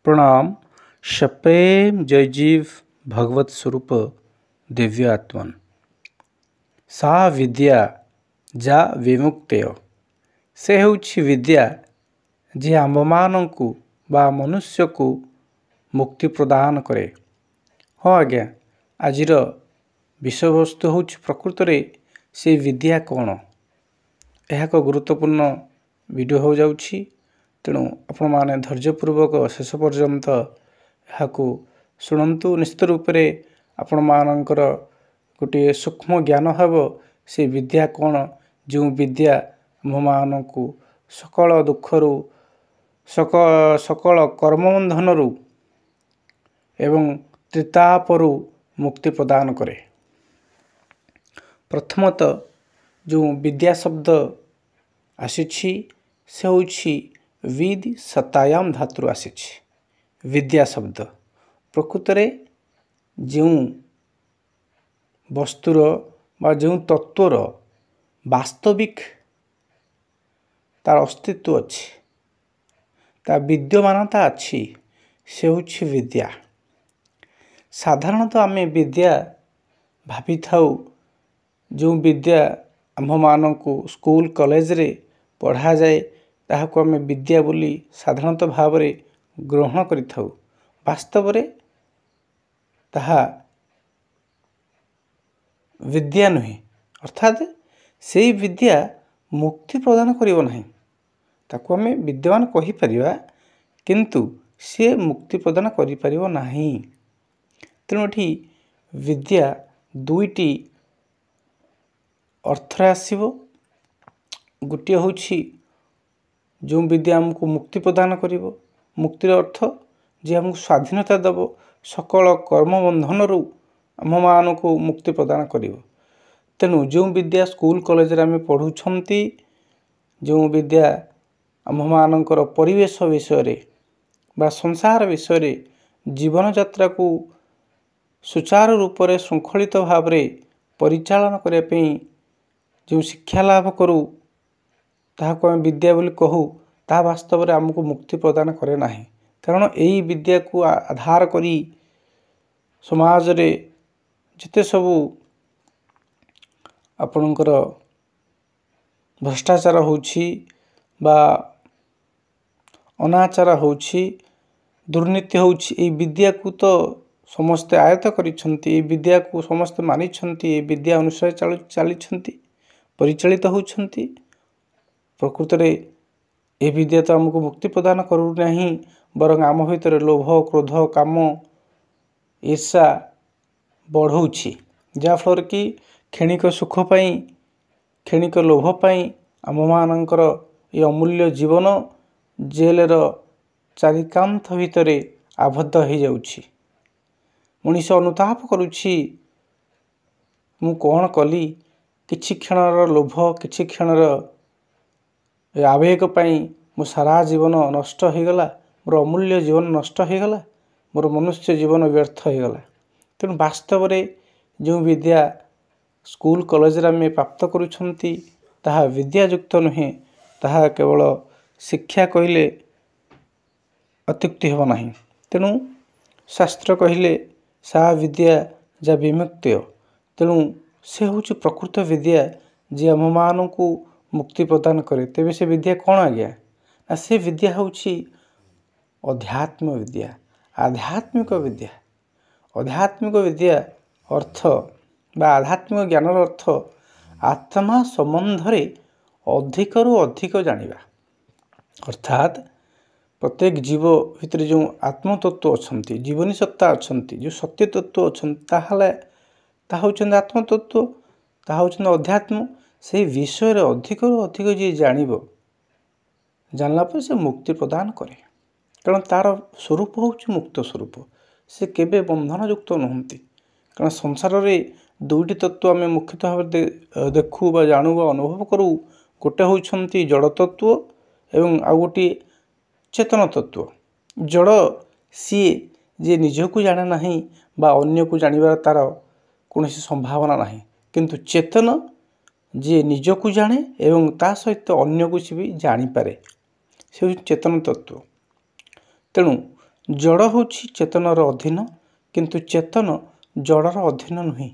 प्रणाम। शपेम जयजीव भगवत स्वरूप दिव्य आत्मन सा विद्या जा विमुक्तेय से ହେଉଛି विद्या जे आम्भମାନଙ୍କୁ ବା ମନୁଷ୍ୟକୁ ମୁକ୍ତି ପ୍ରଦାନ କରେ। ହଁ ଆଜ୍ଞା, ଆଜିର ବିଷୟବସ୍ତୁ ହେଉଛି ପ୍ରକୃତରେ ସେ ବିଦ୍ୟା କ'ଣ? ଏହା ଏକ ଗୁରୁତ୍ୱପୂର୍ଣ୍ଣ ଭିଡ଼ିଓ ହୋଇଯାଉଛି, ତେଣୁ ଆପଣମାନେ ଧୈର୍ଯ୍ୟପୂର୍ବକ ଶେଷ ପର୍ଯ୍ୟନ୍ତ ଏହାକୁ ଶୁଣନ୍ତୁ। ନିଶ୍ଚିତ ରୂପରେ ଆପଣମାନଙ୍କର ଗୋଟିଏ ସୂକ୍ଷ୍ମ ଜ୍ଞାନ ହେବ ସେ ବିଦ୍ୟା କ'ଣ, ଯେଉଁ ବିଦ୍ୟା ଆମ୍ଭମାନଙ୍କୁ ସକଳ ଦୁଃଖରୁ ସକଳ କର୍ମବନ୍ଧନରୁ ଏବଂ ତ୍ରିତାପରୁ ମୁକ୍ତି ପ୍ରଦାନ କରେ। ପ୍ରଥମତଃ ଯେଉଁ ବିଦ୍ୟା ଶବ୍ଦ ଆସିଛି ସେ ହେଉଛି ବିଦ୍ ସତାୟାମ ଧାତୁରୁ ଆସିଛି। ବିଦ୍ୟା ଶବ୍ଦ ପ୍ରକୃତରେ ଯେଉଁ ବସ୍ତୁର ବା ଯେଉଁ ତତ୍ତ୍ୱର ବାସ୍ତବିକ ତାର ଅସ୍ତିତ୍ୱ ଅଛି, ତା ବିଦ୍ୟମାନତା ଅଛି, ସେ ହେଉଛି ବିଦ୍ୟା। ସାଧାରଣତଃ ଆମେ ବିଦ୍ୟା ଭାବିଥାଉ ଯେଉଁ ବିଦ୍ୟା ଆମ୍ଭମାନଙ୍କୁ ସ୍କୁଲ କଲେଜରେ ପଢ଼ାଯାଏ ତାହାକୁ ଆମେ ବିଦ୍ୟା ବୋଲି ସାଧାରଣତଃ ଭାବରେ ଗ୍ରହଣ କରିଥାଉ। ବାସ୍ତବରେ ତାହା ବିଦ୍ୟା ନୁହେଁ, ଅର୍ଥାତ୍ ସେହି ବିଦ୍ୟା ମୁକ୍ତି ପ୍ରଦାନ କରିବ ନାହିଁ। ତାକୁ ଆମେ ବିଦ୍ୟାମାନ କହିପାରିବା, କିନ୍ତୁ ସିଏ ମୁକ୍ତି ପ୍ରଦାନ କରିପାରିବ ନାହିଁ। ତେଣୁ ଏଠି ବିଦ୍ୟା ଦୁଇଟି ଅର୍ଥରେ ଆସିବ। ଗୋଟିଏ ହେଉଛି ଯେଉଁ ବିଦ୍ୟା ଆମକୁ ମୁକ୍ତି ପ୍ରଦାନ କରିବ। ମୁକ୍ତିର ଅର୍ଥ ଯେ ଆମକୁ ସ୍ୱାଧୀନତା ଦେବ, ସକଳ କର୍ମବନ୍ଧନରୁ ଆମ୍ଭମାନଙ୍କୁ ମୁକ୍ତି ପ୍ରଦାନ କରିବ। ତେଣୁ ଯେଉଁ ବିଦ୍ୟା ସ୍କୁଲ କଲେଜରେ ଆମେ ପଢ଼ୁଛନ୍ତି, ଯେଉଁ ବିଦ୍ୟା ଆମ୍ଭମାନଙ୍କର ପରିବେଶ ବିଷୟରେ ବା ସଂସାର ବିଷୟରେ ଜୀବନଯାତ୍ରାକୁ ସୁଚାରୁ ରୂପରେ ଶୃଙ୍ଖଳିତ ଭାବରେ ପରିଚାଳନା କରିବା ପାଇଁ ଯେଉଁ ଶିକ୍ଷା ଲାଭ କରୁ ତାହାକୁ ଆମେ ବିଦ୍ୟା ବୋଲି କହୁ, ତାହା ବାସ୍ତବରେ ଆମକୁ ମୁକ୍ତି ପ୍ରଦାନ କରେ ନାହିଁ। କାରଣ ଏହି ବିଦ୍ୟାକୁ ଆଧାର କରି ସମାଜରେ ଯେତେ ସବୁ ଆପଣଙ୍କର ଭ୍ରଷ୍ଟାଚାର ହେଉଛି ବା ଅନାଚାର ହେଉଛି, ଦୁର୍ନୀତି ହେଉଛି, ଏହି ବିଦ୍ୟାକୁ ତ ସମସ୍ତେ ଆୟତ୍ତ କରିଛନ୍ତି, ଏହି ବିଦ୍ୟାକୁ ସମସ୍ତେ ମାନିଛନ୍ତି, ଏହି ବିଦ୍ୟା ଅନୁସାରେ ଚାଲିଛନ୍ତି, ପରିଚାଳିତ ହେଉଛନ୍ତି। ପ୍ରକୃତରେ ଏ ବିଦ୍ୟା ତ ଆମକୁ ମୁକ୍ତି ପ୍ରଦାନ କରୁନାହିଁ, ବରଂ ଆମ ଭିତରେ ଲୋଭ, କ୍ରୋଧ, କାମ, ଈର୍ଷା ବଢ଼ଉଛି, ଯାହାଫଳରେ କି କ୍ଷଣିକ ସୁଖ ପାଇଁ, କ୍ଷଣିକ ଲୋଭ ପାଇଁ ଆମମାନଙ୍କର ଏ ଅମୂଲ୍ୟ ଜୀବନ ଜେଲର ଚାରିକାନ୍ଥ ଭିତରେ ଆବଦ୍ଧ ହୋଇଯାଉଛି। ମଣିଷ ଅନୁତାପ କରୁଛି, ମୁଁ କ'ଣ କଲି? କିଛି କ୍ଷଣର ଲୋଭ, କିଛି କ୍ଷଣର ଆବେଗ ପାଇଁ ମୋ ସାରା ଜୀବନ ନଷ୍ଟ ହୋଇଗଲା, ମୋର ଅମୂଲ୍ୟ ଜୀବନ ନଷ୍ଟ ହୋଇଗଲା, ମୋର ମନୁଷ୍ୟ ଜୀବନ ବ୍ୟର୍ଥ ହୋଇଗଲା। ତେଣୁ ବାସ୍ତବରେ ଯେଉଁ ବିଦ୍ୟା ସ୍କୁଲ କଲେଜରେ ଆମେ ପ୍ରାପ୍ତ କରୁଛନ୍ତି ତାହା ବିଦ୍ୟାଯୁକ୍ତ ନୁହେଁ, ତାହା କେବଳ ଶିକ୍ଷା କହିଲେ ଅତ୍ୟୁକ୍ତି ହେବ ନାହିଁ। ତେଣୁ ଶାସ୍ତ୍ର କହିଲେ ସା ବିଦ୍ୟା ଯା ବିମୁକ୍ତେୟ, ତେଣୁ ସେ ହେଉଛି ପ୍ରକୃତ ବିଦ୍ୟା ଯିଏ ଆମମାନଙ୍କୁ ମୁକ୍ତି ପ୍ରଦାନ କରେ। ତେବେ ସେ ବିଦ୍ୟା କ'ଣ ଆଜ୍ଞା? ନା ସେ ବିଦ୍ୟା ହେଉଛି ଅଧ୍ୟାତ୍ମ ବିଦ୍ୟା, ଆଧ୍ୟାତ୍ମିକ ବିଦ୍ୟା। ଆଧ୍ୟାତ୍ମିକ ବିଦ୍ୟା ଅର୍ଥ ବା ଆଧ୍ୟାତ୍ମିକ ଜ୍ଞାନର ଅର୍ଥ ଆତ୍ମା ସମ୍ବନ୍ଧରେ ଅଧିକରୁ ଅଧିକ ଜାଣିବା। ଅର୍ଥାତ୍ ପ୍ରତ୍ୟେକ ଜୀବ ଭିତରେ ଯେଉଁ ଆତ୍ମତତ୍ତ୍ୱ ଅଛନ୍ତି, ଜୀବନୀ ସତ୍ତା ଅଛନ୍ତି, ଯେଉଁ ସତ୍ୟ ତତ୍ତ୍ୱ ଅଛନ୍ତି, ତାହା ହେଉଛନ୍ତି ଆତ୍ମତତ୍ତ୍ୱ, ତାହା ହେଉଛନ୍ତି ଅଧ୍ୟାତ୍ମ। ସେହି ବିଷୟରେ ଅଧିକରୁ ଅଧିକ ଯିଏ ଜାଣିବ, ଜାଣିଲା ପରେ ସେ ମୁକ୍ତି ପ୍ରଦାନ କରେ। କାରଣ ତା'ର ସ୍ୱରୂପ ହେଉଛି ମୁକ୍ତ ସ୍ୱରୂପ, ସେ କେବେ ବନ୍ଧନଯୁକ୍ତ ନୁହନ୍ତି। କାରଣ ସଂସାରରେ ଦୁଇଟି ତତ୍ତ୍ୱ ଆମେ ମୁଖ୍ୟତଃ ଭାବରେ ଦେଖୁ ବା ଜାଣୁ ବା ଅନୁଭବ କରୁ। ଗୋଟେ ହେଉଛନ୍ତି ଜଡ଼ ତତ୍ତ୍ୱ ଏବଂ ଆଉ ଗୋଟିଏ ଚେତନ ତତ୍ତ୍ୱ। ଜଡ଼ ସିଏ ଯିଏ ନିଜକୁ ଜାଣେ ନାହିଁ ବା ଅନ୍ୟକୁ ଜାଣିବାର ତା'ର କୌଣସି ସମ୍ଭାବନା ନାହିଁ, କିନ୍ତୁ ଚେତନ ଯିଏ ନିଜକୁ ଜାଣେ ଏବଂ ତା ସହିତ ଅନ୍ୟକୁ ସେ ବି ଜାଣିପାରେ, ସେ ହେଉଛି ଚେତନ ତତ୍ତ୍ୱ। ତେଣୁ ଜଡ଼ ହେଉଛି ଚେତନର ଅଧୀନ, କିନ୍ତୁ ଚେତନ ଜଡ଼ର ଅଧୀନ ନୁହେଁ।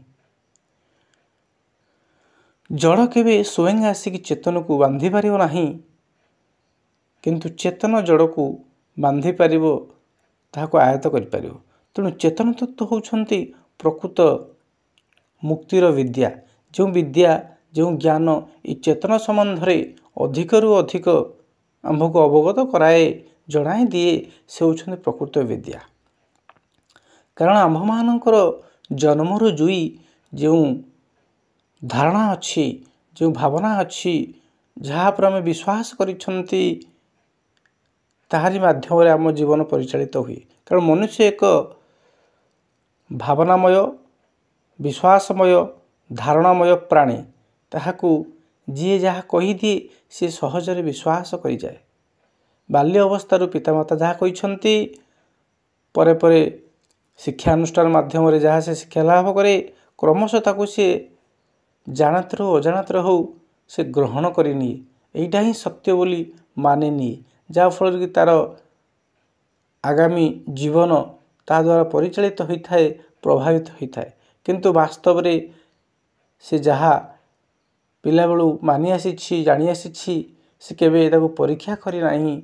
ଜଡ଼ କେବେ ସ୍ୱୟଂ ଆସିକି ଚେତନକୁ ବାନ୍ଧି ପାରିବ ନାହିଁ, କିନ୍ତୁ ଚେତନ ଜଡ଼କୁ ବାନ୍ଧି ପାରିବ, ତାହାକୁ ଆୟତ୍ତ କରିପାରିବ। ତେଣୁ ଚେତନ ତତ୍ତ୍ୱ ହେଉଛନ୍ତି ପ୍ରକୃତ ମୁକ୍ତିର ବିଦ୍ୟା। ଯେଉଁ ବିଦ୍ୟା, ଯେଉଁ ଜ୍ଞାନ ଏ ଚେତନ ସମ୍ବନ୍ଧରେ ଅଧିକରୁ ଅଧିକ ଆମ୍ଭକୁ ଅବଗତ କରାଏ, ଜଣାଇ ଦିଏ, ସେ ହେଉଛନ୍ତି ପ୍ରକୃତ ବିଦ୍ୟା। କାରଣ ଆମ୍ଭମାନଙ୍କର ଜନ୍ମରୁ ଜୁଇ ଯେଉଁ ଧାରଣା ଅଛି, ଯେଉଁ ଭାବନା ଅଛି, ଯାହା ଉପରେ ଆମେ ବିଶ୍ୱାସ କରିଛନ୍ତି, ତାହାରି ମାଧ୍ୟମରେ ଆମ ଜୀବନ ପରିଚାଳିତ ହୁଏ। କାରଣ ମନୁଷ୍ୟ ଏକ ଭାବନାମୟ, ବିଶ୍ୱାସମୟ, ଧାରଣାମୟ ପ୍ରାଣୀ। ତାହାକୁ ଯିଏ ଯାହା କହିଦିଏ ସେ ସହଜରେ ବିଶ୍ୱାସ କରିଯାଏ। ବାଲ୍ୟ ଅବସ୍ଥାରୁ ପିତାମାତା ଯାହା କହିଛନ୍ତି, ପରେ ପରେ ଶିକ୍ଷାନୁଷ୍ଠାନ ମାଧ୍ୟମରେ ଯାହା ସେ ଶିକ୍ଷା ଲାଭ କରେ, କ୍ରମଶଃ ତାକୁ ସେ ଜାଣତରେ ଅଜାଣତରେ ହେଉ ସେ ଗ୍ରହଣ କରିନିଏ। ଏଇଟା ହିଁ ସତ୍ୟ ବୋଲି ମାନିନିଏ, ଯାହାଫଳରେ କି ତା'ର ଆଗାମୀ ଜୀବନ ତା ଦ୍ୱାରା ପରିଚାଳିତ ହୋଇଥାଏ, ପ୍ରଭାବିତ ହୋଇଥାଏ। କିନ୍ତୁ ବାସ୍ତବରେ ସେ ଯାହା ପିଲାବେଳୁ ମାନି ଆସିଛି, ଜାଣି ଆସିଛି, ସେ କେବେ ତାକୁ ପରୀକ୍ଷା କରିନାହିଁ।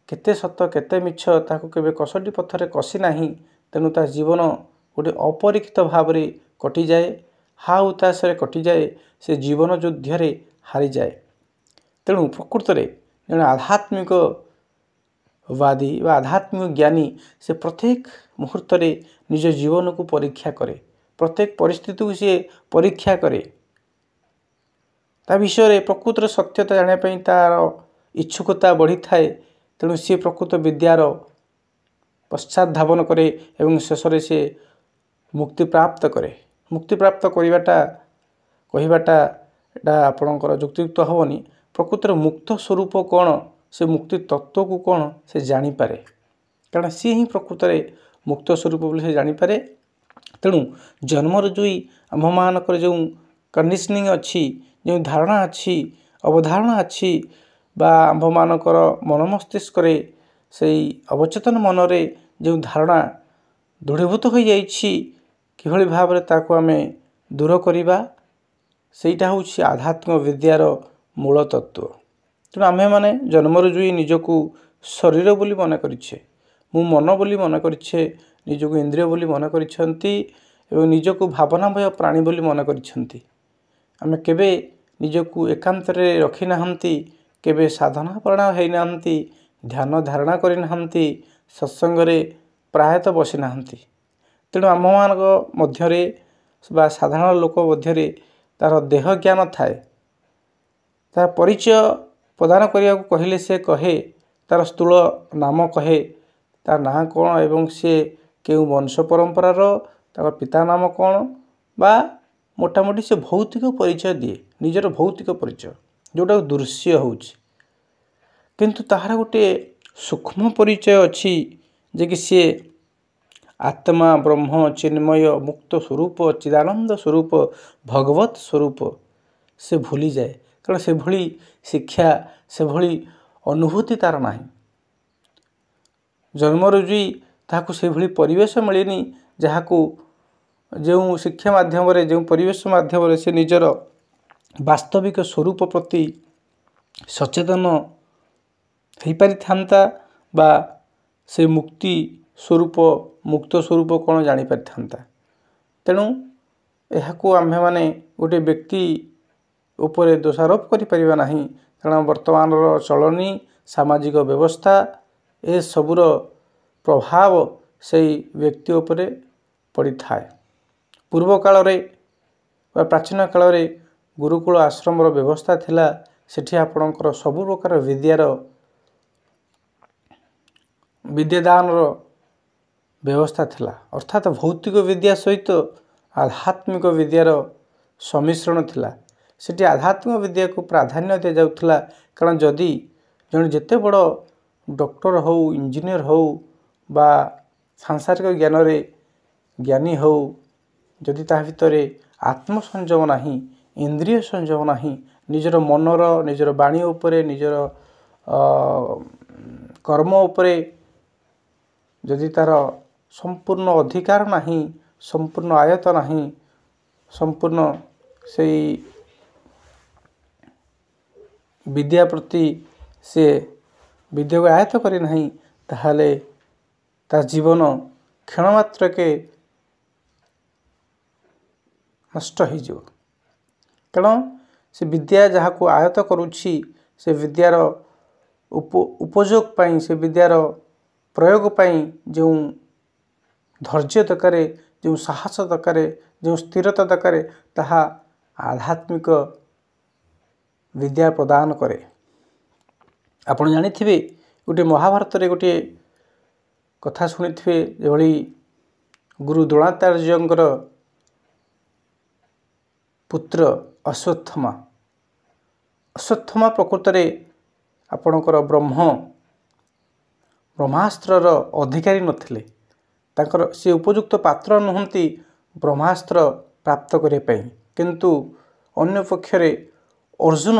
କେତେ ସତ କେତେ ମିଛ ତାକୁ କେବେ କଷଟି ପଥରେ କଷି ନାହିଁ। ତେଣୁ ତା ଜୀବନ ଗୋଟିଏ ଅପରୀକ୍ଷିତ ଭାବରେ କଟିଯାଏ, ହାହୁତାଶରେ କଟିଯାଏ, ସେ ଜୀବନ ଯୁଦ୍ଧରେ ହାରିଯାଏ। ତେଣୁ ପ୍ରକୃତରେ ଜଣେ ଆଧ୍ୟାତ୍ମିକବାଦୀ ବା ଆଧ୍ୟାତ୍ମିକ ଜ୍ଞାନୀ ସେ ପ୍ରତ୍ୟେକ ମୁହୂର୍ତ୍ତରେ ନିଜ ଜୀବନକୁ ପରୀକ୍ଷା କରେ, ପ୍ରତ୍ୟେକ ପରିସ୍ଥିତିକୁ ସିଏ ପରୀକ୍ଷା କରେ। ତା ବିଷୟରେ ପ୍ରକୃତରେ ସତ୍ୟତା ଜାଣିବା ପାଇଁ ତା'ର ଇଚ୍ଛୁକତା ବଢ଼ିଥାଏ। ତେଣୁ ସିଏ ପ୍ରକୃତ ବିଦ୍ୟାର ପଶ୍ଚାତ ଧାବନ କରେ ଏବଂ ଶେଷରେ ସେ ମୁକ୍ତିପ୍ରାପ୍ତ କରେ। ମୁକ୍ତିପ୍ରାପ୍ତ କହିବାଟା ଏଇଟା ଆପଣଙ୍କର ଯୁକ୍ତିଯୁକ୍ତ ହେବନି। ପ୍ରକୃତରେ ମୁକ୍ତ ସ୍ୱରୂପ କ'ଣ, ସେ ମୁକ୍ତି ତତ୍ତ୍ୱକୁ କ'ଣ ସେ ଜାଣିପାରେ, କାରଣ ସିଏ ହିଁ ପ୍ରକୃତରେ ମୁକ୍ତ ସ୍ୱରୂପ ବୋଲି ସେ ଜାଣିପାରେ। ତେଣୁ ଜନ୍ମରୁ ଜୁଇ ଆମ୍ଭମାନଙ୍କର ଯେଉଁ କଣ୍ଡିସନିଂ ଅଛି, ଯେଉଁ ଧାରଣା ଅଛି, ଅବଧାରଣା ଅଛି, ବା ଆମ୍ଭମାନଙ୍କର ମନ ମସ୍ତିଷ୍କରେ ସେଇ ଅବଚେତନ ମନରେ ଯେଉଁ ଧାରଣା ଦୃଢ଼ୀଭୂତ ହୋଇଯାଇଛି, କିଭଳି ଭାବରେ ତାକୁ ଆମେ ଦୂର କରିବା, ସେଇଟା ହେଉଛି ଆଧ୍ୟାତ୍ମିକ ବିଦ୍ୟାର ମୂଳ ତତ୍ତ୍ୱ। ତେଣୁ ଆମ୍ଭେମାନେ ଜନ୍ମରୁ ଜୁଇ ନିଜକୁ ଶରୀର ବୋଲି ମନେ କରିଛେ, ମୁଁ ମନ ବୋଲି ମନେ କରିଛେ, ନିଜକୁ ଇନ୍ଦ୍ରିୟ ବୋଲି ମନେ କରିଛନ୍ତି ଏବଂ ନିଜକୁ ଭାବନାମୟ ପ୍ରାଣୀ ବୋଲି ମନେ କରିଛନ୍ତି। ଆମେ କେବେ ନିଜକୁ ଏକାନ୍ତରେ ରଖିନାହାନ୍ତି, କେବେ ସାଧନାପରାୟଣ ହୋଇନାହାନ୍ତି, ଧ୍ୟାନ ଧାରଣା କରିନାହାନ୍ତି, ସତ୍ସଙ୍ଗରେ ପ୍ରାୟତଃ ବସିନାହାନ୍ତି। ତେଣୁ ଆମ୍ଭମାନଙ୍କ ମଧ୍ୟରେ ବା ସାଧାରଣ ଲୋକ ମଧ୍ୟରେ ତା'ର ଦେହ ଜ୍ଞାନ ଥାଏ। ତା'ର ପରିଚୟ ପ୍ରଦାନ କରିବାକୁ କହିଲେ ସେ କହେ, ତା'ର ସ୍ଥୂଳ ନାମ କହେ, ତା ନାଁ କ'ଣ ଏବଂ ସେ କେଉଁ ବଂଶ ପରମ୍ପରାର, ତାଙ୍କ ପିତା ନାମ କ'ଣ, ବା ମୋଟାମୋଟି ସେ ଭୌତିକ ପରିଚୟ ଦିଏ, ନିଜର ଭୌତିକ ପରିଚୟ, ଯେଉଁଟାକୁ ଦୃଶ୍ୟ ହେଉଛି। କିନ୍ତୁ ତାହାର ଗୋଟିଏ ସୂକ୍ଷ୍ମ ପରିଚୟ ଅଛି, ଯେ କି ସିଏ ଆତ୍ମା, ବ୍ରହ୍ମ, ଚିନ୍ମୟ, ମୁକ୍ତ ସ୍ୱରୂପ, ଚିଦାନନ୍ଦ ସ୍ୱରୂପ, ଭଗବତ ସ୍ୱରୂପ ସେ ଭୁଲିଯାଏ। କାରଣ ସେଭଳି ଶିକ୍ଷା, ସେଭଳି ଅନୁଭୂତି ତା'ର ନାହିଁ। ଜନ୍ମରୁ ଜୁଇ ତାହାକୁ ସେଭଳି ପରିବେଶ ମିଳିନି, ଯାହାକୁ ଯେଉଁ ଶିକ୍ଷା ମାଧ୍ୟମରେ, ଯେଉଁ ପରିବେଶ ମାଧ୍ୟମରେ ସେ ନିଜର ବାସ୍ତବିକ ସ୍ୱରୂପ ପ୍ରତି ସଚେତନ ହୋଇପାରିଥାନ୍ତା, ବା ସେ ମୁକ୍ତି ସ୍ୱରୂପ, ମୁକ୍ତ ସ୍ୱରୂପ କ'ଣ ଜାଣିପାରିଥାନ୍ତା। ତେଣୁ ଏହାକୁ ଆମ୍ଭେମାନେ ଗୋଟିଏ ବ୍ୟକ୍ତି ଉପରେ ଦୋଷାରୋପ କରିପାରିବା ନାହିଁ, କାରଣ ବର୍ତ୍ତମାନର ଚଳଣି, ସାମାଜିକ ବ୍ୟବସ୍ଥା ଏସବୁର ପ୍ରଭାବ ସେଇ ବ୍ୟକ୍ତି ଉପରେ ପଡ଼ିଥାଏ। ପୂର୍ବ କାଳରେ ବା ପ୍ରାଚୀନ କାଳରେ ଗୁରୁକୁଳ ଆଶ୍ରମର ବ୍ୟବସ୍ଥା ଥିଲା। ସେଠି ଆପଣଙ୍କର ସବୁ ପ୍ରକାର ବିଦ୍ୟାଦାନର ବ୍ୟବସ୍ଥା ଥିଲା, ଅର୍ଥାତ୍ ଭୌତିକ ବିଦ୍ୟା ସହିତ ଆଧ୍ୟାତ୍ମିକ ବିଦ୍ୟାର ସମ୍ମିଶ୍ରଣ ଥିଲା। ସେଠି ଆଧ୍ୟାତ୍ମିକ ବିଦ୍ୟାକୁ ପ୍ରାଧାନ୍ୟ ଦିଆଯାଉଥିଲା। କାରଣ ଯଦି ଜଣେ ଯେତେ ବଡ଼ ଡକ୍ଟର ହେଉ, ଇଞ୍ଜିନିୟର ହେଉ ବା ସାଂସାରିକ ଜ୍ଞାନରେ ଜ୍ଞାନୀ ହେଉ, ଯଦି ତାହା ଭିତରେ ଆତ୍ମସଂଯମ ନାହିଁ, इंद्रिय संयम नाही, निजर मनर निजर बाणी उपरे निजर कर्म उपरे जदि तार संपूर्ण अधिकार नहीं, संपूर्ण आयत नहीं, संपूर्ण से विद्या प्रति से विद्या को आयत्त करी नहीं, ताहले ता जीवन क्षण मात्र के नष्ट हो जाव। कारण से विद्या जहाँ को आयत्त करुछि से विद्यार उपयोग पाई, से विद्यार प्रयोग पाई जो धैर्य दरकार, जो साहस दरकार, जो स्थिरता दरकार, ताहा आध्यात्मिक विद्या प्रदान करे। आपण जानिथिबे गोटे महाभारत रे गोटे कथा शुणिथिबे, जेभली गुरु द्रोणाचार्यंकर पुत्र अश्वत्थामा। अश्वत्थामा प्रकृत में आपणकर ब्रह्मास्त्रर अधिकारी नथिले, तांकर से उपयुक्त पात्र नुहंती ब्रह्मास्त्र प्राप्त करने पाई, किंतु अन्य पक्षरे अर्जुन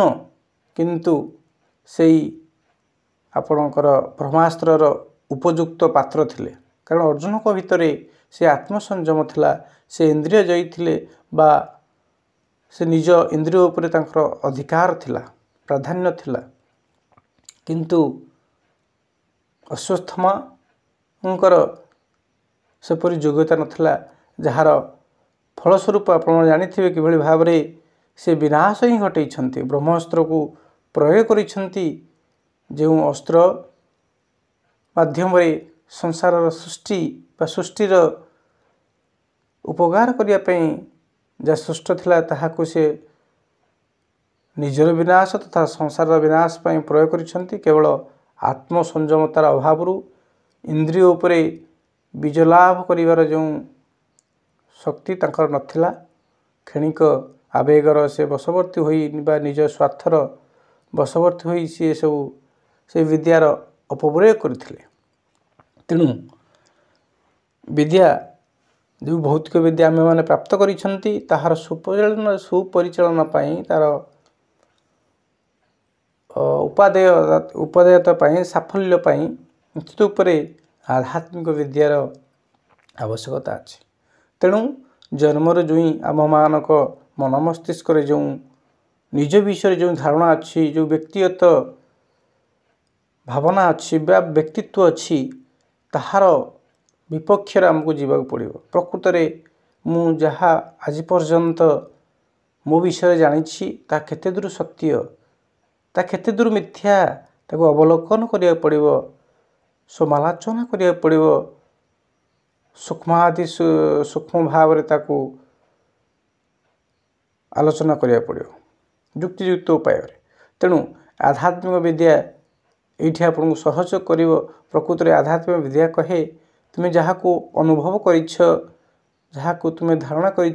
किंतु सेई आपणकर ब्रह्मास्त्रर उपयुक्त पात्र थिले। कारण अर्जुन को भितरे से आत्मसंयम थिला, से इंद्रिय जयी थिले, बा से निज इंद्रिय उपरे तांकर अधिकार थिला, प्राधान्य थिला। किंतु अश्वत्थामांकर सेपरी योग्यता नथिला, जार फलस्वरूप आपण जानिथिबे किभली भाबरे से विनाश ही घटैछन्ति। ब्रह्मास्त्र को प्रयोग करिछन्ति, जो अस्त्र माध्यम संसार सृष्टि बा सृष्टिर उपकार करिया पई जा सृष्ट थिला, ताहाको से निजर विनाश तथा संसार विनाश पई प्रयोग करिछन्ति। केवल आत्मसंयमतार अभावरु इंद्रिय उपरे विजय लाभ करिवार जो शक्ति तांकर नथिला, क्षणिक आवेगर से बशवर्ती होई बा निज स्वार्थर बशवर्ती होई सी सब से विद्यार अपप्रयोग करथिले। तेणु विद्या जो भौतिक विद्या आम मैंने प्राप्त करिछन्ति, ताहार सुपरिचालन पाई, तार उपादेयता पाई, साफल्य पाई निश्चित उपरे आध्यात्मिक विद्यार आवश्यकता अछि। तेणु जन्मर जो आम मानक मन मस्तिष्क जो निज विषय जो धारणा अच्छी, जो व्यक्तिगत भावना अच्छी बा व्यक्तित्व अच्छी, ताहार विपक्ष आमको जीवाक पड़ो। प्रकृत में मु जहाँ आज पर्यंत मो विषय जानी ता केते दूर सत्य, ता केते दूर मिथ्या, ताको अवलोकन करिया पड़ो, समालोचना करिया पड़ो, सूक्ष्मादि सूक्ष्म भाव रे ताको आलोचना करिया पड़ो युक्तियुक्त उपाय। तेणु आध्यात्मिक विद्या ये आपको सहयोग कर। प्रकृत में आध्यात्मिक विद्या कहे तुम्हें जहाँ को अनुभव कर, जहाँ को तुम्हें धारणा कर,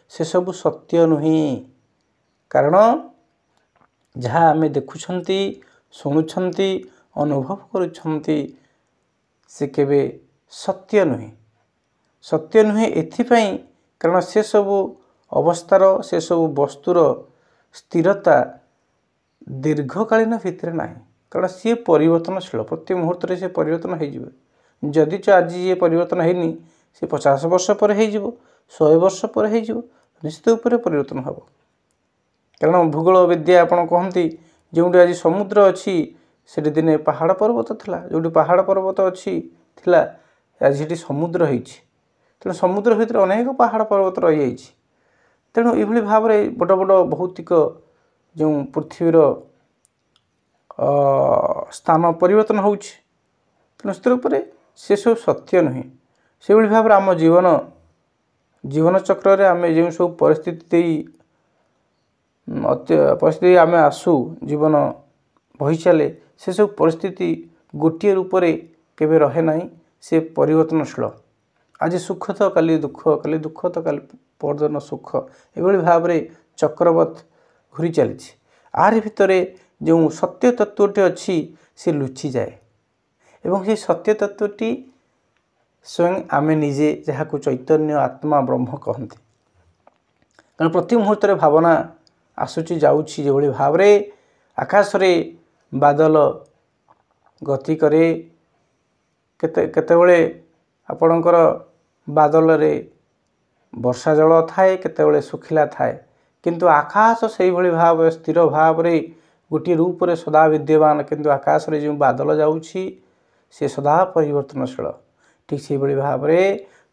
से सब सत्य नुहे। कारण जहाँ आम देखुंट शुणुंट अनुभव करुंट से केवे सत्य नुहे, सत्य नुहे एथिपाई कारण से सब अवस्थार से सब वस्तुर स्थिरता दीर्घकालीन भितर ना। कारण सी परिवर्तनशील, प्रति मुहूर्त से परिवर्तन हो। जदि आज ये परिवर्तन होनी, सी 50 वर्ष पर हो, 100 वर्ष पर हो, निश्चित उपर परिवर्तन हम। कारण भूगोल विद्या आपड़ कहती जो आज समुद्र अच्छी से दिने पहाड़ पर्वत थिला, जो पहाड़ पर्वत अच्छी थिला आज से समुद्र होती। तेणु समुद्र भितर अनेक पहाड़ पर्वत रही। तेणु ये भाव में बड़ बड़ भौतिक जो पृथ्वीर स्थान परिवर्तन हो। निश्चित रूप से सब सत्य नुहे। से भाव में आम जीवन चक्र रे आम जो सब परिस्थिति आम आसू जीवन बही चले, से सब परिस्थिति गोटे रूप से केवे रहे ना, से परिवर्तनशील। आज सुख तो काली दुख, काली दुख तो काली परदिन सुख, एभली भाव में चक्रवत घूरी चली। आर भितर जो सत्य तत्वटी अच्छी से लुचि जाए, एवं से सत्य तत्वटी स्वयं आमे निजे जहाँ को चैतन्य आत्मा ब्रह्म कहते। कारण प्रति मुहूर्त भावना ଆସୁଛି ଯାଉଛି, ଯେଭଳି ଭାବରେ ଆକାଶରେ ବାଦଲ ଗତି କରେ, କେତେବେଳେ ଆପଣଙ୍କର ବାଦଲରେ ବର୍ଷା ଜଳ ଥାଏ, କେତେବେଳେ ଶୁଖିଲା ଥାଏ, କିନ୍ତୁ ଆକାଶ ସେଇଭଳି ଭାବରେ ସ୍ଥିର ଭାବରେ ଗୋଟିଏ ରୂପରେ ସଦା ବିଦ୍ୟମାନ। କିନ୍ତୁ ଆକାଶରେ ଯେଉଁ ବାଦଲ ଯାଉଛି ସେ ସଦା ପରିବର୍ତ୍ତନଶୀଳ। ଠିକ୍ ସେହିଭଳି ଭାବରେ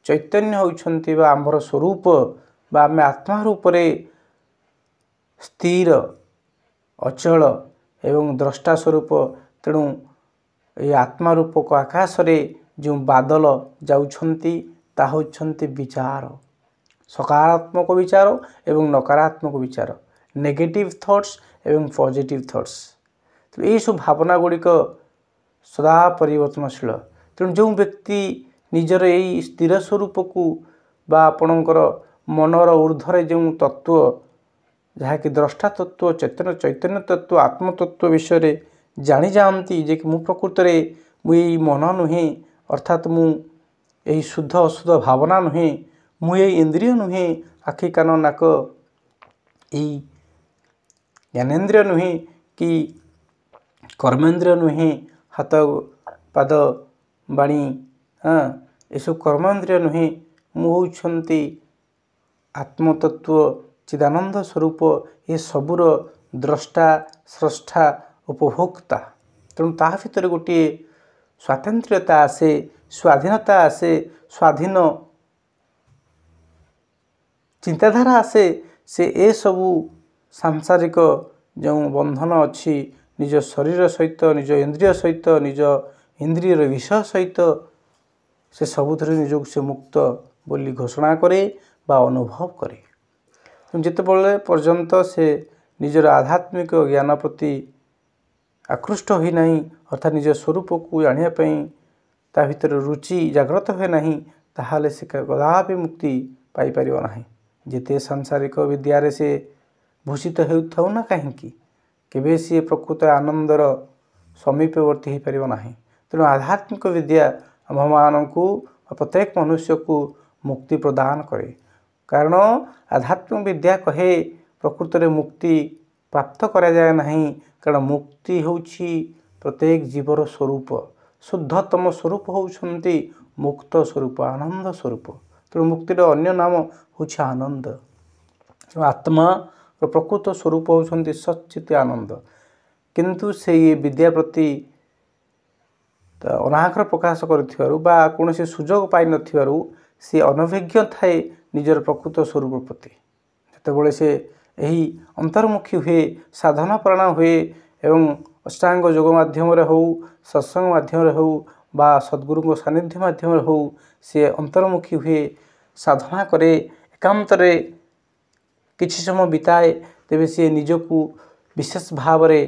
ଚୈତନ୍ୟ ହେଉଛନ୍ତି ବା ଆମର ସ୍ୱରୂପ ବା ଆମେ ଆତ୍ମା ରୂପରେ ସ୍ଥିର, ଅଚଳ ଏବଂ ଦ୍ରଷ୍ଟା ସ୍ୱରୂପ। ତେଣୁ ଏହି ଆତ୍ମା ରୂପକ ଆକାଶରେ ଯେଉଁ ବାଦଲ ଯାଉଛନ୍ତି ତାହା ହେଉଛନ୍ତି ବିଚାର, ସକାରାତ୍ମକ ବିଚାର ଏବଂ ନକାରାତ୍ମକ ବିଚାର, ନେଗେଟିଭ୍ ଥଟ୍ସ ଏବଂ ପଜିଟିଭ୍ ଥଟ୍ସ। ତେଣୁ ଏହିସବୁ ଭାବନା ଗୁଡ଼ିକ ସଦା ପରିବର୍ତ୍ତନଶୀଳ। ତେଣୁ ଯେଉଁ ବ୍ୟକ୍ତି ନିଜର ଏହି ସ୍ଥିର ସ୍ୱରୂପକୁ ବା ଆପଣଙ୍କର ମନର ଊର୍ଦ୍ଧ୍ୱରେ ଯେଉଁ ତତ୍ତ୍ୱ, ଯାହାକି ଦ୍ରଷ୍ଟା ତତ୍ତ୍ୱ, ଚୈତନ୍ୟ ତତ୍ତ୍ୱ, ଆତ୍ମତତ୍ତ୍ୱ ବିଷୟରେ ଜାଣିଯାଆନ୍ତି ଯେ କି ମୁଁ ପ୍ରକୃତରେ ମୁଁ ଏଇ ମନ ନୁହେଁ, ଅର୍ଥାତ୍ ମୁଁ ଏହି ଶୁଦ୍ଧ ଅଶୁଦ୍ଧ ଭାବନା ନୁହେଁ, ମୁଁ ଏଇ ଇନ୍ଦ୍ରିୟ ନୁହେଁ, ଆଖି କାନ ନାକ ଏଇ ଜ୍ଞାନେନ୍ଦ୍ରିୟ ନୁହେଁ କି କର୍ମେନ୍ଦ୍ରିୟ ନୁହେଁ, ହାତ ପାଦ ବାଣୀ ଏସବୁ କର୍ମେନ୍ଦ୍ରିୟ ନୁହେଁ, ମୁଁ ହେଉଛନ୍ତି ଆତ୍ମତତ୍ତ୍ୱ, ଚିଦାନନ୍ଦ ସ୍ୱରୂପ, ଏସବୁର ଦ୍ରଷ୍ଟା, ସ୍ରଷ୍ଟା, ଉପଭୋକ୍ତା। ତେଣୁ ତାହା ଭିତରେ ଗୋଟିଏ ସ୍ୱାତନ୍ତ୍ର୍ୟତା ଆସେ, ସ୍ୱାଧୀନତା ଆସେ, ସ୍ୱାଧୀନ ଚିନ୍ତାଧାରା ଆସେ। ସେ ଏସବୁ ସାଂସାରିକ ଯେଉଁ ବନ୍ଧନ ଅଛି ନିଜ ଶରୀର ସହିତ, ନିଜ ଇନ୍ଦ୍ରିୟ ସହିତ, ନିଜ ଇନ୍ଦ୍ରିୟର ବିଷୟ ସହିତ, ସେ ସବୁଥିରେ ନିଜକୁ ସେ ମୁକ୍ତ ବୋଲି ଘୋଷଣା କରେ ବା ଅନୁଭବ କରେ। ଯେତେବେଳେ ପର୍ଯ୍ୟନ୍ତ ସେ ନିଜର ଆଧ୍ୟାତ୍ମିକ ଜ୍ଞାନ ପ୍ରତି ଆକୃଷ୍ଟ ହୋଇନାହିଁ, ଅର୍ଥାତ୍ ନିଜ ସ୍ୱରୂପକୁ ଜାଣିବା ପାଇଁ ତା ଭିତରେ ରୁଚି ଜାଗ୍ରତ ହୁଏ ନାହିଁ, ତାହେଲେ ସେ କଦାପି ମୁକ୍ତି ପାଇପାରିବ ନାହିଁ। ଯେତେ ସାଂସାରିକ ବିଦ୍ୟାରେ ସେ ଭୂଷିତ ହେଉଥାଉ ନା କାହିଁକି, କେବେ ସିଏ ପ୍ରକୃତ ଆନନ୍ଦର ସମୀପବର୍ତ୍ତୀ ହୋଇପାରିବ ନାହିଁ। ତେଣୁ ଆଧ୍ୟାତ୍ମିକ ବିଦ୍ୟା ଆମ୍ଭମାନଙ୍କୁ ପ୍ରତ୍ୟେକ ମନୁଷ୍ୟକୁ ମୁକ୍ତି ପ୍ରଦାନ କରେ। କାରଣ ଆଧ୍ୟାତ୍ମିକ ବିଦ୍ୟା କହେ ପ୍ରକୃତରେ ମୁକ୍ତି ପ୍ରାପ୍ତ କରାଯାଏ ନାହିଁ, କାରଣ ମୁକ୍ତି ହେଉଛି ପ୍ରତ୍ୟେକ ଜୀବର ସ୍ୱରୂପ। ଶୁଦ୍ଧତମ ସ୍ୱରୂପ ହେଉଛନ୍ତି ମୁକ୍ତ ସ୍ୱରୂପ, ଆନନ୍ଦ ସ୍ୱରୂପ। ତେଣୁ ମୁକ୍ତିର ଅନ୍ୟ ନାମ ହେଉଛି ଆନନ୍ଦ। ଆତ୍ମାର ପ୍ରକୃତ ସ୍ୱରୂପ ହେଉଛନ୍ତି ସଚ୍ଚିତ ଆନନ୍ଦ। କିନ୍ତୁ ସେହି ବିଦ୍ୟା ପ୍ରତି ଅନାଗ୍ରହ ପ୍ରକାଶ କରିଥିବାରୁ ବା କୌଣସି ସୁଯୋଗ ପାଇନଥିବାରୁ ସେ ଅନଭିଜ୍ଞ ଥାଏ ନିଜର ପ୍ରକୃତ ସ୍ୱରୂପ ପ୍ରତି। ଯେତେବେଳେ ସେ ଏହି ଅନ୍ତର୍ମୁଖୀ ହୁଏ, ସାଧନା ପ୍ରାଣ ହୁଏ ଏବଂ ଅଷ୍ଟାଙ୍ଗ ଯୋଗ ମାଧ୍ୟମରେ ହେଉ, ସତ୍ସଙ୍ଗ ମାଧ୍ୟମରେ ହେଉ ବା ସଦ୍ଗୁରୁଙ୍କ ସାନ୍ନିଧ୍ୟ ମାଧ୍ୟମରେ ହେଉ, ସେ ଅନ୍ତର୍ମୁଖୀ ହୁଏ, ସାଧନା କରେ, ଏକାନ୍ତରେ କିଛି ସମୟ ବିତାଏ, ତେବେ ସେ ନିଜକୁ ବିଶେଷ ଭାବରେ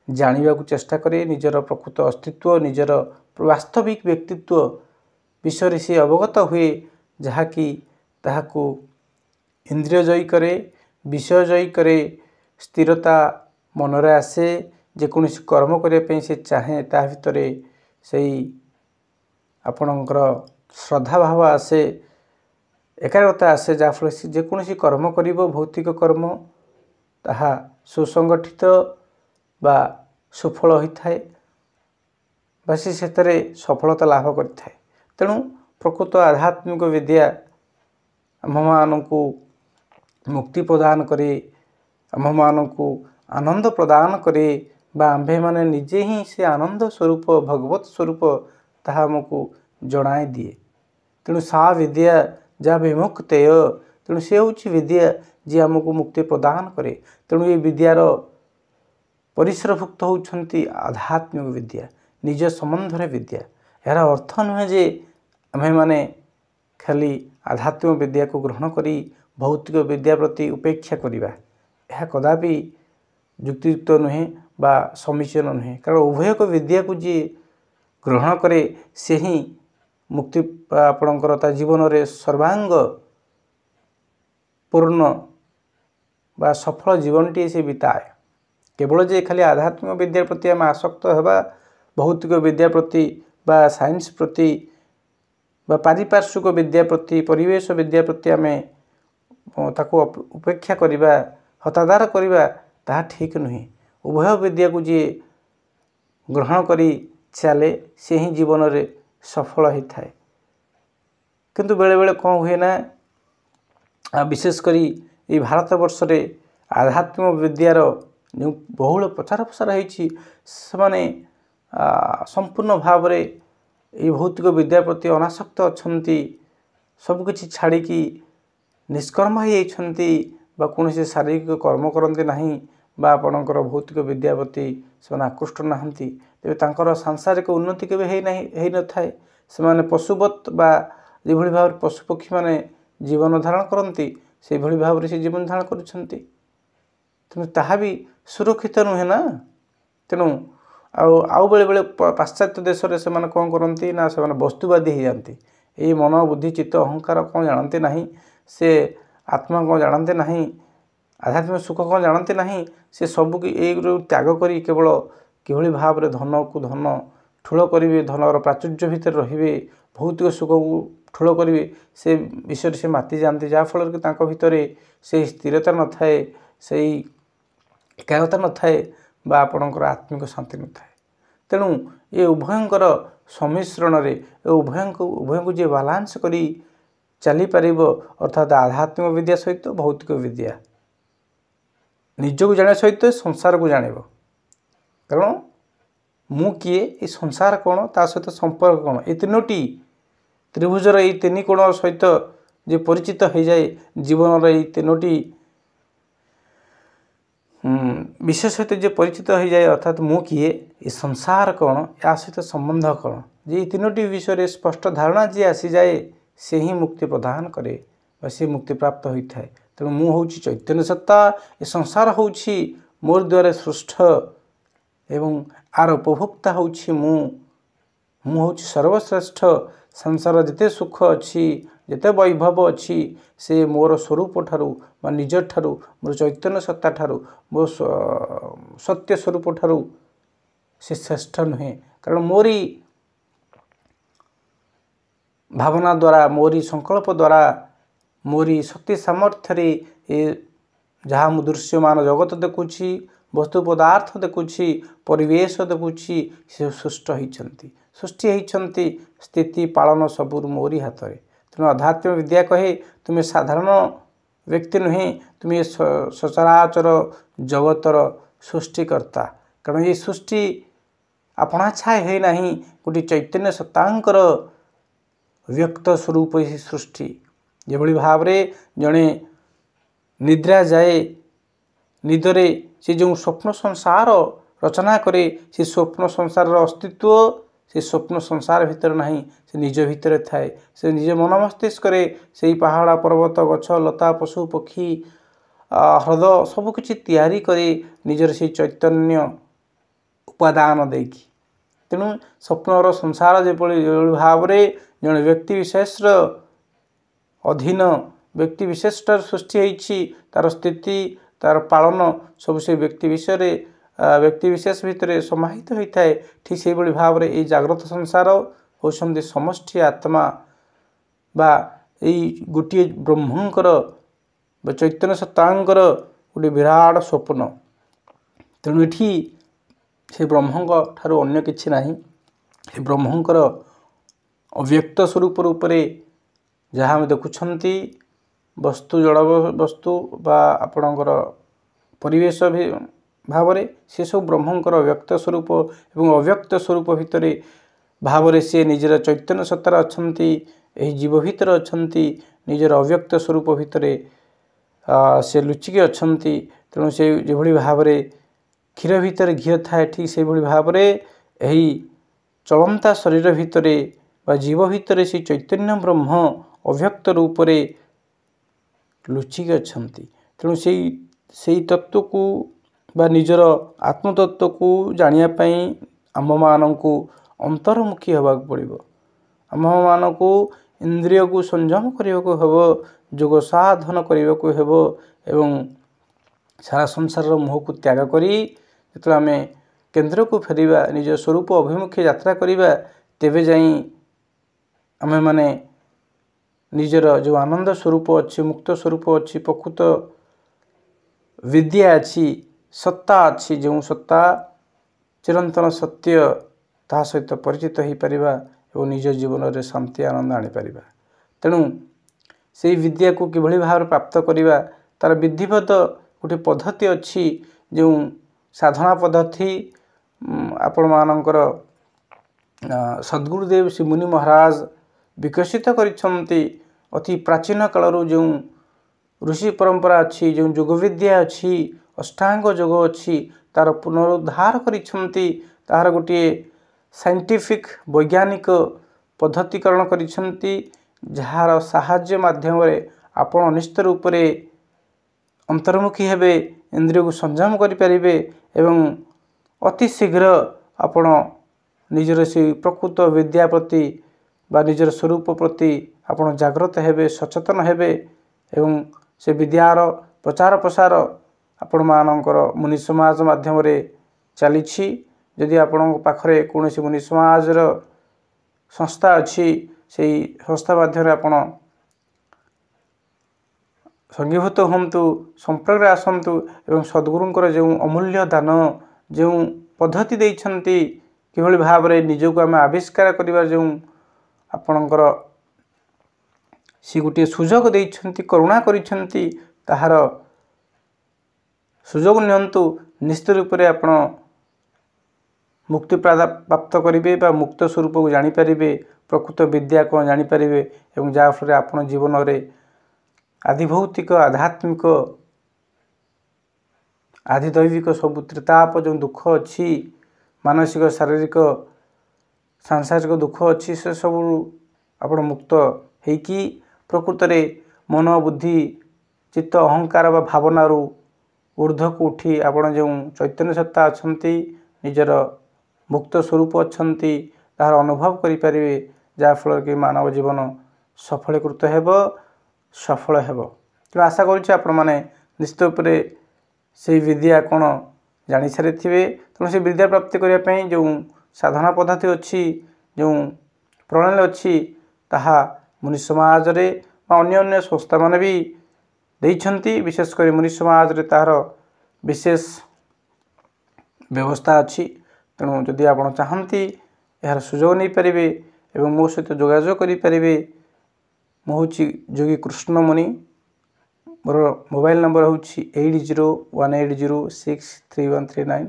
ଜାଣିବାକୁ ଚେଷ୍ଟା କରେ। ନିଜର ପ୍ରକୃତ ଅସ୍ତିତ୍ୱ, ନିଜର ବାସ୍ତବିକ ବ୍ୟକ୍ତିତ୍ୱ ବିଷୟରେ ସେ ଅବଗତ ହୁଏ, ଯାହାକି ତାହାକୁ ଇନ୍ଦ୍ରିୟ ଜୟୀ କରେ, ବିଷୟ ଜୟୀ କରେ, ସ୍ଥିରତା ମନରେ ଆସେ। ଯେକୌଣସି କର୍ମ କରିବା ପାଇଁ ସେ ଚାହେଁ, ତା ଭିତରେ ସେଇ ଆପଣଙ୍କର ଶ୍ରଦ୍ଧାଭାବ ଆସେ, ଏକାଗ୍ରତା ଆସେ, ଯାହାଫଳରେ ସେ ଯେକୌଣସି କର୍ମ କରିବ, ଭୌତିକ କର୍ମ, ତାହା ସୁସଂଗଠିତ ବା ସୁଫଳ ହୋଇଥାଏ ବା ସେ ସେଥିରେ ସଫଳତା ଲାଭ କରିଥାଏ। ତେଣୁ ପ୍ରକୃତ ଆଧ୍ୟାତ୍ମିକ ବିଦ୍ୟା ଆମ୍ଭମାନଙ୍କୁ ମୁକ୍ତି ପ୍ରଦାନ କରେ, ଆମ୍ଭମାନଙ୍କୁ ଆନନ୍ଦ ପ୍ରଦାନ କରେ ବା ଆମ୍ଭେମାନେ ନିଜେ ହିଁ ସେ ଆନନ୍ଦ ସ୍ୱରୂପ, ଭଗବତ ସ୍ୱରୂପ ତାହା ଆମକୁ ଜଣାଇ ଦିଏ। ତେଣୁ ସା ବିଦ୍ୟା ଯାହା ବିମୁକ୍ତେୟ, ତେଣୁ ସେ ହେଉଛି ବିଦ୍ୟା ଯିଏ ଆମକୁ ମୁକ୍ତି ପ୍ରଦାନ କରେ। ତେଣୁ ଏ ବିଦ୍ୟାର ପରିସରଭୁକ୍ତ ହେଉଛନ୍ତି ଆଧ୍ୟାତ୍ମିକ ବିଦ୍ୟା, ନିଜ ସମ୍ବନ୍ଧରେ ବିଦ୍ୟା। ଏହାର ଅର୍ଥ ନୁହେଁ ଯେ ଆମ୍ଭେମାନେ ଖାଲି ଆଧ୍ୟାତ୍ମିକ ବିଦ୍ୟାକୁ ଗ୍ରହଣ କରି ଭୌତିକ ବିଦ୍ୟା ପ୍ରତି ଉପେକ୍ଷା କରିବା। ଏହା କଦାପି ଯୁକ୍ତିଯୁକ୍ତ ନୁହେଁ ବା ସମୀଚୀନ ନୁହେଁ। କାରଣ ଉଭୟକ ବିଦ୍ୟାକୁ ଯିଏ ଗ୍ରହଣ କରେ ସେ ହିଁ ମୁକ୍ତି ଆପଣଙ୍କର ତା ଜୀବନରେ ସର୍ବାଙ୍ଗ ପୂର୍ଣ୍ଣ ବା ସଫଳ ଜୀବନଟିଏ ସେ ବିତାଏ। କେବଳ ଯେ ଖାଲି ଆଧ୍ୟାତ୍ମିକ ବିଦ୍ୟା ପ୍ରତି ଆମେ ଆସକ୍ତ ହେବା, ଭୌତିକ ବିଦ୍ୟା ପ୍ରତି ବା ସାଇନ୍ସ ପ୍ରତି ବା ପାରିପାର୍ଶ୍ୱିକ ବିଦ୍ୟା ପ୍ରତି, ପରିବେଶ ବିଦ୍ୟା ପ୍ରତି ଆମେ ତାକୁ ଉପେକ୍ଷା କରିବା ହତାଦାର କରିବା ତାହା ଠିକ୍ ନୁହେଁ। ଉଭୟ ବିଦ୍ୟାକୁ ଯିଏ ଗ୍ରହଣ କରି ଚାଲେ ସେ ହିଁ ଜୀବନରେ ସଫଳ ହୋଇଥାଏ। କିନ୍ତୁ ବେଳେବେଳେ କ'ଣ ହୁଏ ନା, ବିଶେଷ କରି ଏହି ଭାରତ ବର୍ଷରେ ଆଧ୍ୟାତ୍ମିକ ବିଦ୍ୟାର ଯେଉଁ ବହୁଳ ପ୍ରଚାର ପ୍ରସାର ହୋଇଛି, ସେମାନେ ସମ୍ପୂର୍ଣ୍ଣ ଭାବରେ ଏହି ଭୌତିକ ବିଦ୍ୟା ପ୍ରତି ଅନାସକ୍ତ ଅଛନ୍ତି। ସବୁକିଛି ଛାଡ଼ିକି ନିଷ୍କର୍ମ ହୋଇଯାଇଛନ୍ତି ବା କୌଣସି ଶାରୀରିକ କର୍ମ କରନ୍ତି ନାହିଁ ବା ଆପଣଙ୍କର ଭୌତିକ ବିଦ୍ୟା ପ୍ରତି ସେମାନେ ଆକୃଷ୍ଟ ନାହାନ୍ତି। ତେବେ ତାଙ୍କର ସାଂସାରିକ ଉନ୍ନତି କେବେ ହୋଇନଥାଏ। ସେମାନେ ପଶୁବତ୍ ବା ଯେଭଳି ଭାବରେ ପଶୁପକ୍ଷୀମାନେ ଜୀବନ ଧାରଣ କରନ୍ତି ସେହିଭଳି ଭାବରେ ସେ ଜୀବନ ଧାରଣ କରୁଛନ୍ତି। ତେଣୁ ତାହା ବି ସୁରକ୍ଷିତ ନୁହେଁ ନା। ତେଣୁ ଆଉ ବେଳେବେଳେ ପାଶ୍ଚାତ୍ୟ ଦେଶରେ ସେମାନେ କ'ଣ କରନ୍ତି ନା, ସେମାନେ ବସ୍ତୁବାଦୀ ହୋଇଯାଆନ୍ତି। ଏଇ ମନ ବୁଦ୍ଧି ଚିତ୍ତ ଅହଙ୍କାର କ'ଣ ଜାଣନ୍ତି ନାହିଁ, ସେ ଆତ୍ମା କ'ଣ ଜାଣନ୍ତି ନାହିଁ, ଆଧ୍ୟାତ୍ମିକ ସୁଖ କ'ଣ ଜାଣନ୍ତି ନାହିଁ। ସେ ସବୁକୁ ଏଇରୁ ତ୍ୟାଗ କରି କେବଳ କିଭଳି ଭାବରେ ଧନକୁ ଧନ ଠୁଳ କରିବେ, ଧନର ପ୍ରାଚୁର୍ଯ୍ୟ ଭିତରେ ରହିବେ, ଭୌତିକ ସୁଖକୁ ଠୁଳ କରିବେ, ସେ ବିଷୟରେ ସେ ମାତି ଯାଆନ୍ତି। ଯାହାଫଳରେ କି ତାଙ୍କ ଭିତରେ ସେହି ସ୍ଥିରତା ନଥାଏ, ସେହି ଏକାଗ୍ରତା ନଥାଏ ବା ଆପଣଙ୍କର ଆତ୍ମିକ ଶାନ୍ତି ନଥାଏ। ତେଣୁ ଏ ଉଭୟଙ୍କର ସମ୍ମିଶ୍ରଣରେ ଉଭୟଙ୍କୁ ଯିଏ ବାଲାନ୍ସ କରି ଚାଲିପାରିବ, ଅର୍ଥାତ୍ ଆଧ୍ୟାତ୍ମିକ ବିଦ୍ୟା ସହିତ ଭୌତିକ ବିଦ୍ୟା, ନିଜକୁ ଜାଣିବା ସହିତ ସଂସାରକୁ ଜାଣିବ। କାରଣ ମୁଁ କିଏ, ଏ ସଂସାର କ'ଣ, ତା ସହିତ ସମ୍ପର୍କ କ'ଣ, ଏ ତିନୋଟି ତ୍ରିଭୁଜର ଏହି ତିନି କୋଣ ସହିତ ଯେ ପରିଚିତ ହୋଇଯାଏ, ଜୀବନର ଏହି ତିନୋଟି ବିଷୟ ସହିତ ଯେ ପରିଚିତ ହୋଇଯାଏ, ଅର୍ଥାତ୍ ମୁଁ କିଏ, ଏ ସଂସାର କ'ଣ, ଏହା ସହିତ ସମ୍ବନ୍ଧ କ'ଣ, ଯେ ଏହି ତିନୋଟି ବିଷୟରେ ସ୍ପଷ୍ଟ ଧାରଣା ଯିଏ ଆସିଯାଏ ସେ ହିଁ ମୁକ୍ତି ପ୍ରଦାନ କରେ ବା ସେ ମୁକ୍ତିପ୍ରାପ୍ତ ହୋଇଥାଏ। ତେଣୁ ମୁଁ ହେଉଛି ଚୈତନ୍ୟ ସତ୍ତା, ଏ ସଂସାର ହେଉଛି ମୋର ଦ୍ୱାରା ସୃଷ୍ଟ ଏବଂ ଆର ଉପଭୋକ୍ତା ହେଉଛି ମୁଁ ହେଉଛି ସର୍ବଶ୍ରେଷ୍ଠ। ସଂସାର ଯେତେ ସୁଖ ଅଛି, ଯେତେ ବୈଭବ ଅଛି, ସେ ମୋର ସ୍ୱରୂପ ଠାରୁ ବା ନିଜ ଠାରୁ, ମୋର ଚୈତନ୍ୟ ସତ୍ତା ଠାରୁ, ମୋ ସତ୍ୟ ସ୍ୱରୂପ ଠାରୁ ସେ ଶ୍ରେଷ୍ଠ ନୁହେଁ। କାରଣ ମୋରି ଭାବନା ଦ୍ୱାରା, ମୋରି ସଂକଳ୍ପ ଦ୍ୱାରା, ମୋରି ଶକ୍ତି ସାମର୍ଥ୍ୟରେ ଏ ଯାହା ମୁଁ ଦୃଶ୍ୟମାନ ଜଗତ ଦେଖୁଛି, ବସ୍ତୁ ପଦାର୍ଥ ଦେଖୁଛି, ପରିବେଶ ଦେଖୁଛି, ସେ ସୃଷ୍ଟି ହୋଇଛନ୍ତି। ସ୍ଥିତି ପାଳନ ସବୁ ମୋରି ହାତରେ। ତେଣୁ ଆଧ୍ୟାତ୍ମିକ ବିଦ୍ୟା କହେ ତୁମେ ସାଧାରଣ ବ୍ୟକ୍ତି ନୁହେଁ, ତୁମେ ସଚରାଚର ଜଗତର ସୃଷ୍ଟିକର୍ତ୍ତା। କାରଣ ଏ ସୃଷ୍ଟି ଆପଣା ଛାଏ ହୋଇନାହିଁ, ଗୋଟିଏ ଚୈତନ୍ୟ ସତ୍ତାଙ୍କର ବ୍ୟକ୍ତ ସ୍ୱରୂପ ଏହି ସୃଷ୍ଟି। ଯେଭଳି ଭାବରେ ଜଣେ ନିଦ୍ରା ଯାଏ, ନିଦରେ ସେ ଯେଉଁ ସ୍ୱପ୍ନ ସଂସାର ରଚନା କରେ, ସେ ସ୍ୱପ୍ନ ସଂସାରର ଅସ୍ତିତ୍ୱ ସେ ସ୍ୱପ୍ନ ସଂସାର ଭିତରେ ନାହିଁ, ସେ ନିଜ ଭିତରେ ଥାଏ। ସେ ନିଜ ମନ ମସ୍ତିଷ୍କରେ ସେହି ପାହାଡ଼ ପର୍ବତ ଗଛ ଲତା ପଶୁ ପକ୍ଷୀ ହ୍ରଦ ସବୁକିଛି ତିଆରି କରି ନିଜର ସେହି ଚୈତନ୍ୟ ଉପାଦାନ ଦେଇକି। ତେଣୁ ସ୍ୱପ୍ନର ସଂସାର ଯେଭଳି ଭାବରେ ଜଣେ ବ୍ୟକ୍ତି ବିଶେଷର ଅଧୀନ, ବ୍ୟକ୍ତି ବିଶେଷଟାର ସୃଷ୍ଟି ହୋଇଛି, ତା'ର ସ୍ଥିତି ତା'ର ପାଳନ ସବୁ ସେ ବ୍ୟକ୍ତି ବିଶେଷ ଭିତରେ ସମାହିତ ହୋଇଥାଏ। ଠିକ୍ ସେହିଭଳି ଭାବରେ ଏହି ଜାଗ୍ରତ ସଂସାର ହେଉଛନ୍ତି ସମଷ୍ଟି ଆତ୍ମା ବା ଏଇ ଗୋଟିଏ ବ୍ରହ୍ମଙ୍କର ବା ଚୈତନ୍ୟ ସତ୍ତାଙ୍କର ଗୋଟିଏ ବିରାଟ ସ୍ୱପ୍ନ। ତେଣୁ ଏଠି ସେ ବ୍ରହ୍ମଙ୍କ ଠାରୁ ଅନ୍ୟ କିଛି ନାହିଁ। ସେ ବ୍ରହ୍ମଙ୍କର ଅବ୍ୟକ୍ତ ସ୍ୱରୂପ ରୂପରେ ଯାହା ଆମେ ଦେଖୁଛନ୍ତି ବସ୍ତୁ, ଜଡ଼ ବସ୍ତୁ ବା ଆପଣଙ୍କର ପରିବେଶ ଭାବରେ, ସେସବୁ ବ୍ରହ୍ମଙ୍କର ଅବ୍ୟକ୍ତ ସ୍ୱରୂପ ଏବଂ ଅବ୍ୟକ୍ତ ସ୍ୱରୂପ ଭିତରେ ଭାବରେ ସେ ନିଜର ଚୈତନ୍ୟ ସତ୍ତାରେ ଅଛନ୍ତି, ଏହି ଜୀବ ଭିତରେ ଅଛନ୍ତି, ନିଜର ଅବ୍ୟକ୍ତ ସ୍ୱରୂପ ଭିତରେ ସେ ଲୁଚିକି ଅଛନ୍ତି। ତେଣୁ ସେ ଯେଭଳି ଭାବରେ କ୍ଷୀର ଭିତରେ ଘିଅ ଥାଏ, ଠିକ୍ ସେହିଭଳି ଭାବରେ ଏହି ଚଳନ୍ତା ଶରୀର ଭିତରେ ବା ଜୀବ ଭିତରେ ସେ ଚୈତନ୍ୟ ବ୍ରହ୍ମ ଅବ୍ୟକ୍ତ ରୂପରେ ଲୁଚିକି ଅଛନ୍ତି। ତେଣୁ ସେଇ ତତ୍ତ୍ୱକୁ ବା ନିଜର ଆତ୍ମତତ୍ତ୍ୱକୁ ଜାଣିବା ପାଇଁ ଆମ୍ଭମାନଙ୍କୁ ଅନ୍ତର୍ମୁଖୀ ହେବାକୁ ପଡ଼ିବ। ଆମ୍ଭମାନଙ୍କୁ ଇନ୍ଦ୍ରିୟକୁ ସଂଯମ କରିବାକୁ ହେବ, ଯୋଗ ସାଧନ କରିବାକୁ ହେବ ଏବଂ ସାରା ସଂସାରର ମୋହକୁ ତ୍ୟାଗ କରି ଯେତେବେଳେ ଆମେ କେନ୍ଦ୍ରକୁ ଫେରିବା, ନିଜ ସ୍ୱରୂପ ଅଭିମୁଖେ ଯାତ୍ରା କରିବା, ତେବେ ଯାଇ ଆମେମାନେ ନିଜର ଯେଉଁ ଆନନ୍ଦ ସ୍ୱରୂପ ଅଛି, ମୁକ୍ତ ସ୍ୱରୂପ ଅଛି, ପ୍ରକୃତ विद्या अच्छी सत्ता अच्छी जो सत्ता चिरंतन सत्य ता सहित परिचित हो पारिबा और निज जीवन में शांति आनंद आनीपर तेणु से विद्या को किभली भाव प्राप्त करवा तार विधिवत गोटे पद्धति अच्छी जो साधना पद्धति आपण मानकर सद्गुरुदेव श्री मुनि महाराज विकसित करिसेंती अति प्राचीन कालरू जो ऋषि परंपरा अच्छी जो योग विद्या अच्छी अष्टांग योग अच्छी तार पुनरुद्धार करिसेंती तार गोटे साइंटिफिक वैज्ञानिक पद्धतिकरण करिसेंती जार साहाय्य माध्यम आपण निश्चित रूप से अंतर्मुखी हेबे इंद्रिय को संयम करें एवं अति शीघ्र आपण निजर से प्रकृत विद्या प्रति बा निजर स्वरूप प्रति आपण जागृत हेबे सचेतन हेबे एवं से विद्यार प्रचार प्रसार आपण मानकर मुनि समाज माध्यम चली जदि आपण पाखरे कौन मुनि समाज संस्था अच्छी से संस्था माध्यम आपण संगीभूत हूँ संपर्क आसतु एवं सद्गुरुंकर जो अमूल्य दान जो पद्धति देइछन्ति किभली भाव में निजक आम आविष्कार करिवार जो आपणकर सी गोटे सुजोग देइछन्ति करुणा करिछन्ति ताहार सुजोग नियंतु निश्चित रूप से आपण मुक्ति प्राप्त करेंगे बा मुक्त स्वरूप को जानीपर प्रकृत विद्या कौन जानीपर एवं जहाँफल आपण जीवन में आधिभौतिक आध्यात्मिक आधिदैविक सब त्रिताप जो दुख अच्छी मानसिक शारीरिक सांसारिक दुख अच्छी से सब आप मुक्त होकि प्रकृत में मन बुद्धि चित्त अहंकार व भावनारू ऊर्ध्व को उठी आपण जो चैतन्य सत्ता अच्छा निजर मुक्त स्वरूप अच्छा तार अनुभव करें जहाँफल कि मानव जीवन सफलीकृत हेब सफल हेब तेणु आशा करें निश्चित रूप से विद्या कौन जानी सारी तेणु से विद्या प्राप्ति करने जो साधना पद्धति अच्छी जो प्रणाली अच्छी ताहा मुनि समाज रे अन्य संस्था मान भी देइछन्ति विशेषकर मुनि समाज रे तार विशेष व्यवस्था अच्छी तेणु जदि आप चाहती यार सुजोग नहीं पारे एवं मो सहित जोगाजोग करें मु हूँ योगी कृष्ण मुनि मोर मोबाइल नंबर हूँ 8018063139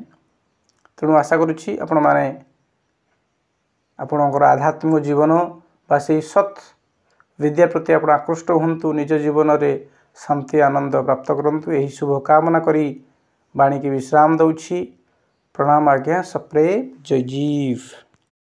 तेणु आशा करुँची आपण माने आपणकर आध्यात्मिक जीवन बा से सत् विद्या प्रति आप आकृष्ट हूँ निज जीवन में शांति आनंद प्राप्त करूँ यही शुभ कामना करी वाणी की विश्राम दौछि प्रणाम आज्ञा सप्रे जय जीव।